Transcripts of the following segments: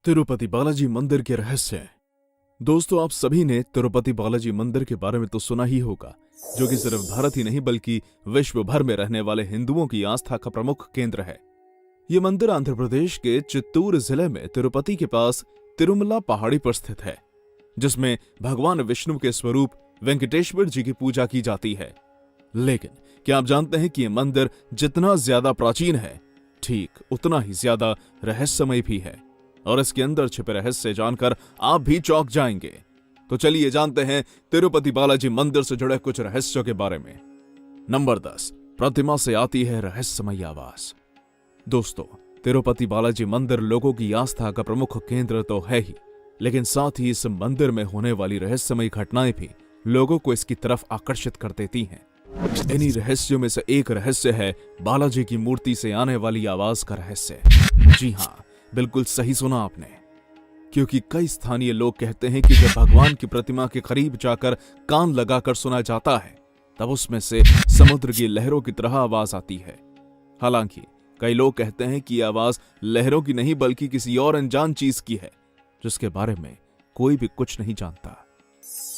तिरुपति बालाजी मंदिर के रहस्य। दोस्तों, आप सभी ने तिरुपति बालाजी मंदिर के बारे में तो सुना ही होगा, जो कि सिर्फ भारत ही नहीं बल्कि विश्व भर में रहने वाले हिंदुओं की आस्था का प्रमुख केंद्र है। ये मंदिर आंध्र प्रदेश के चित्तूर जिले में तिरुपति के पास तिरुमला पहाड़ी पर स्थित है, जिसमें भगवान विष्णु के स्वरूप वेंकटेश्वर जी की पूजा की जाती है। लेकिन क्या आप जानते हैं कि यह मंदिर जितना ज्यादा प्राचीन है, ठीक उतना ही ज्यादा रहस्यमय भी है, और इसके अंदर छिपे रहस्य जानकर आप भी चौंक जाएंगे। तो चलिए जानते हैं तिरुपति बालाजी मंदिर से जुड़े कुछ रहस्यों के बारे में। नंबर 10, प्रतिमा से आती है रहस्यमयी आवाज। दोस्तों, तिरुपति बालाजी मंदिर लोगों की आस्था का प्रमुख केंद्र तो है ही, लेकिन साथ ही इस मंदिर में होने वाली रहस्यमयी घटनाएं भी लोगों को इसकी तरफ आकर्षित कर देती हैं। इन्हीं रहस्यों में से एक रहस्य है बालाजी की मूर्ति से आने वाली आवाज का रहस्य। जी हां, बिल्कुल सही सुना आपने, क्योंकि कई स्थानीय लोग कहते हैं कि जब भगवान की प्रतिमा के करीब जाकर कान लगाकर सुना जाता है, तब उसमें से समुद्र की लहरों की तरह आवाज आती है। हालांकि कई लोग कहते हैं कि यह आवाज लहरों की नहीं बल्कि किसी और अनजान चीज की है, जिसके बारे में कोई भी कुछ नहीं जानता।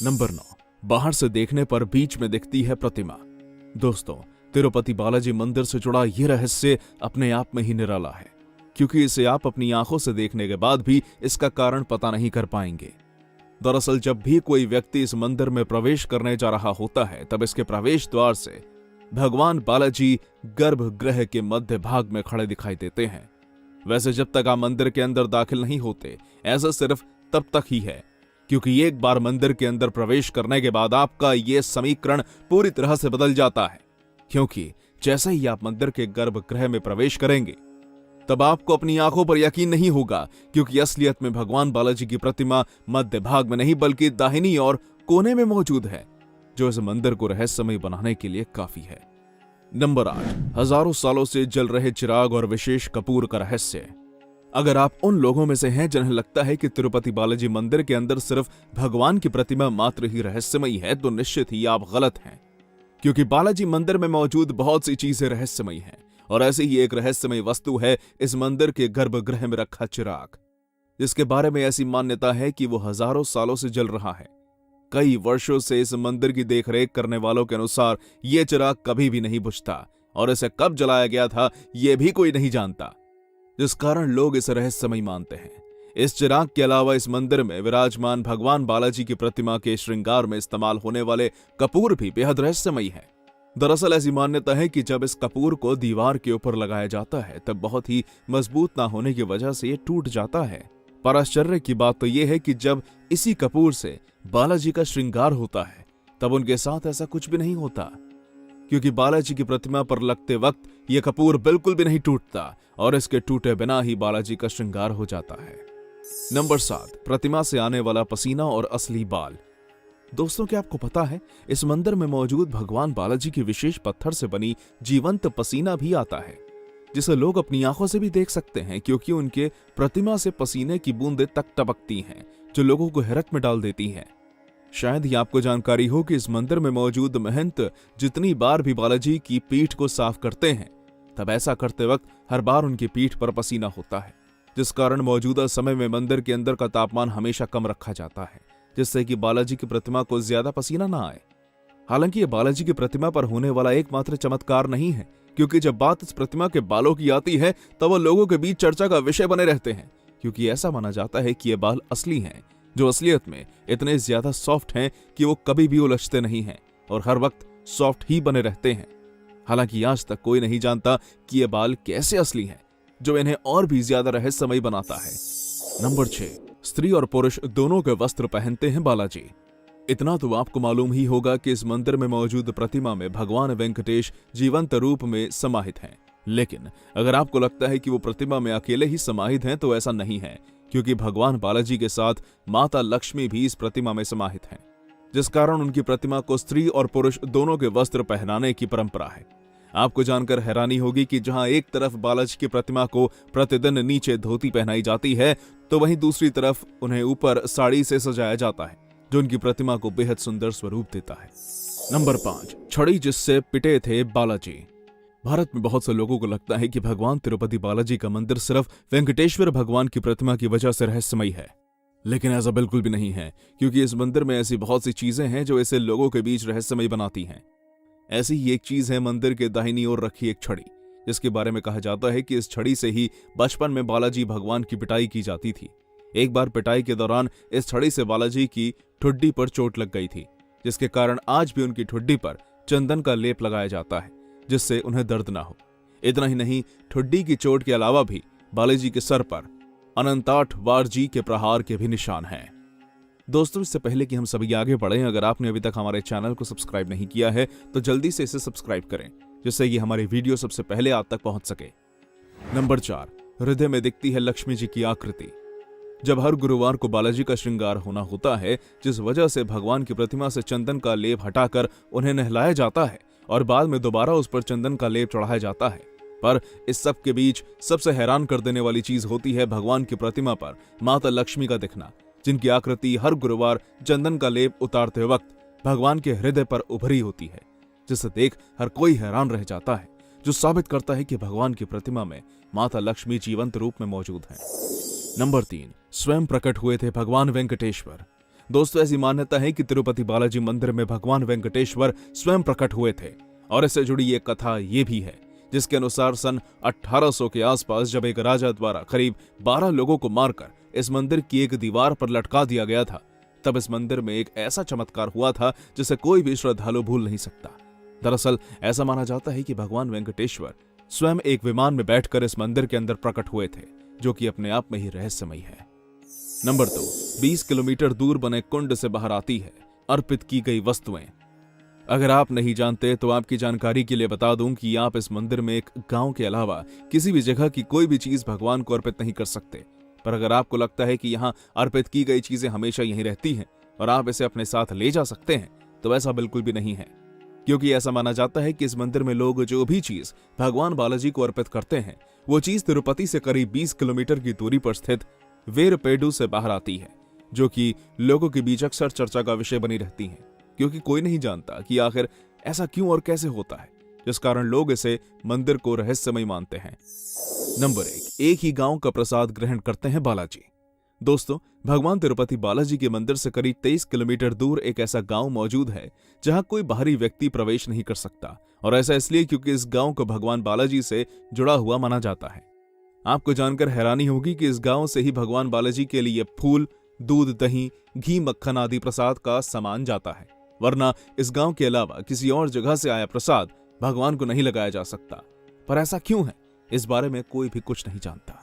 नंबर 9, बाहर से देखने पर बीच में दिखती है प्रतिमा। दोस्तों, तिरुपति बालाजी मंदिर से जुड़ा यह रहस्य अपने आप में ही निराला है, क्योंकि इसे आप अपनी आंखों से देखने के बाद भी इसका कारण पता नहीं कर पाएंगे। दरअसल जब भी कोई व्यक्ति इस मंदिर में प्रवेश करने जा रहा होता है, तब इसके प्रवेश द्वार से भगवान बालाजी गर्भगृह के मध्य भाग में खड़े दिखाई देते हैं। वैसे जब तक आप मंदिर के अंदर दाखिल नहीं होते, ऐसा सिर्फ तब तक ही है, क्योंकि एक बार मंदिर के अंदर प्रवेश करने के बाद आपका यह समीकरण पूरी तरह से बदल जाता है। क्योंकि जैसे ही आप मंदिर के गर्भगृह में प्रवेश करेंगे, तब आपको अपनी आंखों पर यकीन नहीं होगा, क्योंकि असलियत में भगवान बालाजी की प्रतिमा मध्य भाग में नहीं बल्कि दाहिनी और कोने में मौजूद है, जो इस मंदिर को रहस्यमय बनाने के लिए काफी है। नंबर 8, हजारों सालों से जल रहे चिराग और विशेष कपूर का रहस्य। अगर आप उन लोगों में से हैं जिन्हें लगता है कि तिरुपति बालाजी मंदिर के अंदर सिर्फ भगवान की प्रतिमा मात्र ही रहस्यमयी है, तो निश्चित ही आप गलत हैं, क्योंकि बालाजी मंदिर में मौजूद बहुत सी चीजें रहस्यमयी हैं, और ऐसी ही एक रहस्यमयी वस्तु है इस मंदिर के गर्भगृह में रखा चिराग, जिसके बारे में ऐसी मान्यता है कि वो हजारों सालों से जल रहा है। कई वर्षों से इस मंदिर की देखरेख करने वालों के अनुसार ये चिराग कभी भी नहीं बुझता, और इसे कब जलाया गया था यह भी कोई नहीं जानता, जिस कारण लोग इसे रहस्यमयी मानते हैं। इस चिराग के अलावा इस मंदिर में विराजमान भगवान बालाजी की प्रतिमा के श्रृंगार में इस्तेमाल होने वाले कपूर भी बेहद रहस्यमयी है। दरअसल ऐसी मान्यता है कि जब इस कपूर को दीवार के ऊपर लगाया जाता है, तब बहुत ही मजबूत ना होने की वजह से ये टूट जाता है। पर आश्चर्य की बात तो यह है कि जब इसी कपूर से बालाजी का श्रृंगार होता है, तब उनके साथ ऐसा कुछ भी नहीं होता, क्योंकि बालाजी की प्रतिमा पर लगते वक्त यह कपूर बिल्कुल भी नहीं टूटता, और इसके टूटे बिना ही बालाजी का श्रृंगार हो जाता है। नंबर 7, प्रतिमा से आने वाला पसीना और असली बाल। दोस्तों, क्या आपको पता है इस मंदिर में मौजूद भगवान बालाजी की विशेष पत्थर से बनी जीवंत पसीना भी आता है, जिसे लोग अपनी आंखों से भी देख सकते हैं, क्योंकि उनके प्रतिमा से पसीने की बूंदें तक टपकती हैं, जो लोगों को हैरत में डाल देती हैं। शायद ही आपको जानकारी हो कि इस मंदिर में मौजूद महंत जितनी बार भी बालाजी की पीठ को साफ करते हैं, तब ऐसा करते वक्त हर बार उनकी पीठ पर पसीना होता है, जिस कारण मौजूदा समय में मंदिर के अंदर का तापमान हमेशा कम रखा जाता है, जिससे कि बालाजी की प्रतिमा को ज्यादा पसीना ना आए। हालांकि ये बालाजी की प्रतिमा पर होने वाला एकमात्र चमत्कार नहीं है, क्योंकि जब बात इस प्रतिमा के बालों की आती है, तब वो लोगों के बीच चर्चा का विषय बने रहते हैं, क्योंकि ऐसा माना जाता है कि ये बाल असली हैं, जो असलियत में इतने ज्यादा सॉफ्ट हैं कि वो कभी भी उलझते नहीं हैं और हर वक्त सॉफ्ट ही बने रहते हैं। हालांकि आज तक कोई नहीं जानता कि ये बाल कैसे असली हैं, जो इन्हें और भी ज्यादा रहस्यमयी बनाता है। नंबर 6, स्त्री और पुरुष दोनों के वस्त्र पहनते हैं बालाजी। इतना तो आपको मालूम ही होगा कि इस मंदिर में मौजूद प्रतिमा में भगवान वेंकटेश जीवंत रूप में समाहित हैं। लेकिन अगर आपको लगता है कि वो प्रतिमा में अकेले ही समाहित हैं, तो ऐसा नहीं है, क्योंकि भगवान बालाजी के साथ माता लक्ष्मी भी इस प्रतिमा में समाहित हैं, जिस कारण उनकी प्रतिमा को स्त्री और पुरुष दोनों के वस्त्र पहनाने की परंपरा है। आपको जानकर हैरानी होगी कि जहां एक तरफ बालाजी की प्रतिमा को प्रतिदिन नीचे धोती पहनाई जाती है, तो वहीं दूसरी तरफ उन्हें ऊपर साड़ी से सजाया जाता है, जो उनकी प्रतिमा को बेहद सुंदर स्वरूप देता है। नंबर 5, छड़ी जिससे पिटे थे बालाजी। भारत में बहुत से लोगों को लगता है कि भगवान तिरुपति बालाजी का मंदिर सिर्फ वेंकटेश्वर भगवान की प्रतिमा की वजह से रहस्यमयी है, लेकिन ऐसा बिल्कुल भी नहीं है, क्योंकि इस मंदिर में ऐसी बहुत सी चीजें हैं जो इसे लोगों के बीच रहस्यमयी बनाती हैं। ऐसी ही एक चीज है मंदिर के दाहिनी ओर रखी एक छड़ी, जिसके बारे में कहा जाता है कि इस छड़ी से ही बचपन में बालाजी भगवान की पिटाई की जाती थी। एक बार पिटाई के दौरान इस छड़ी से बालाजी की ठुड्डी पर चोट लग गई थी, जिसके कारण आज भी उनकी ठुड्डी पर चंदन का लेप लगाया जाता है, जिससे उन्हें दर्द ना हो। इतना ही नहीं, ठुड्डी की चोट के अलावा भी बालाजी के सर पर अनंताठ वारजी के प्रहार के भी निशान हैं। दोस्तों, इससे पहले कि हम सभी आगे बढ़ें, अगर आपने अभी तक हमारे चैनल को सब्सक्राइब नहीं किया है तो जल्दी से इसे सब्सक्राइब करें, जिससे कि हमारी वीडियो सबसे पहले आप तक पहुंच सके। नंबर 4, हृदय में दिखती है लक्ष्मी जी की आकृति। जब हर गुरुवार को बालाजी का श्रृंगार होना होता है, जिस वजह से भगवान की प्रतिमा से चंदन का लेप हटाकर उन्हें नहलाया जाता है और बाद में दोबारा उस पर चंदन का लेप चढ़ाया जाता है, पर इस सब के बीच सबसे हैरान कर देने वाली चीज होती है भगवान की प्रतिमा पर माता लक्ष्मी का दिखना, जिनकी आकृति हर गुरुवार चंदन का लेप उतारते वक्त भगवान के हृदय पर उभरी होती है, जिसे देख हर कोई हैरान रह जाता है, जो साबित करता है कि भगवान की प्रतिमा में माता लक्ष्मी जीवंत रूप में मौजूद है। नंबर 3, स्वयं प्रकट हुए थे भगवान वेंकटेश्वर। दोस्तों, ऐसी मान्यता है कि तिरुपति बालाजी मंदिर में भगवान वेंकटेश्वर स्वयं प्रकट हुए थे, और इससे जुड़ी एक कथा ये भी है, जिसके अनुसार सन 1800 के आसपास जब एक राजा द्वारा करीब 12 लोगों को मारकर इस मंदिर की एक दीवार पर लटका दिया गया था, तब इस मंदिर में एक ऐसा चमत्कार हुआ था जिसे कोई भी श्रद्धालु भूल नहीं सकता। दरअसल ऐसा माना जाता है कि भगवान वेंकटेश्वर स्वयं एक विमान में बैठकर इस मंदिर के अंदर प्रकट हुए थे, जो कि अपने आप में ही रहस्यमयी है। नंबर 2, 20 किलोमीटर दूर बने कुंड से बाहर आती है अर्पित की गई वस्तुएं। अगर आप नहीं जानते तो आपकी जानकारी के लिए बता दूं कि आप इस मंदिर में एक गांव के अलावा किसी भी जगह की कोई भी चीज भगवान को अर्पित नहीं कर सकते। पर अगर आपको लगता है कि यहाँ अर्पित की गई चीजें हमेशा यहीं रहती हैं और आप इसे अपने साथ ले जा सकते हैं, तो ऐसा बिल्कुल भी नहीं है, क्योंकि ऐसा माना जाता है कि इस मंदिर में लोग जो भी चीज भगवान बालाजी को अर्पित करते हैं, वो चीज तिरुपति से करीब 20 किलोमीटर की दूरी पर स्थित वेरपेडु से बाहर आती है, जो कि लोगों के बीच अक्सर चर्चा का विषय बनी रहती है, क्योंकि कोई नहीं जानता कि आखिर ऐसा क्यों और कैसे होता है, जिस कारण लोग इसे मंदिर को रहस्यमय मानते हैं। नंबर 1, एक ही गांव का प्रसाद ग्रहण करते हैं बालाजी। दोस्तों, भगवान तिरुपति बालाजी के मंदिर से करीब 23 किलोमीटर दूर एक ऐसा गांव मौजूद है जहां कोई बाहरी व्यक्ति प्रवेश नहीं कर सकता, और ऐसा इसलिए क्योंकि इस गांव को भगवान बालाजी से जुड़ा हुआ माना जाता है। आपको जानकर हैरानी होगी कि इस गांव से ही भगवान बालाजी के लिए फूल, दूध, दही, घी, मक्खन आदि प्रसाद का सामान जाता है, वरना इस गांव के अलावा किसी और जगह से आया प्रसाद भगवान को नहीं लगाया जा सकता। पर ऐसा क्यों है, इस बारे में कोई भी कुछ नहीं जानता।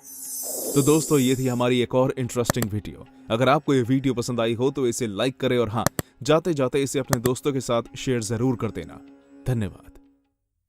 तो दोस्तों, ये थी हमारी एक और इंटरेस्टिंग वीडियो। अगर आपको ये वीडियो पसंद आई हो तो इसे लाइक करें, और हाँ, जाते जाते इसे अपने दोस्तों के साथ शेयर जरूर कर देना। धन्यवाद।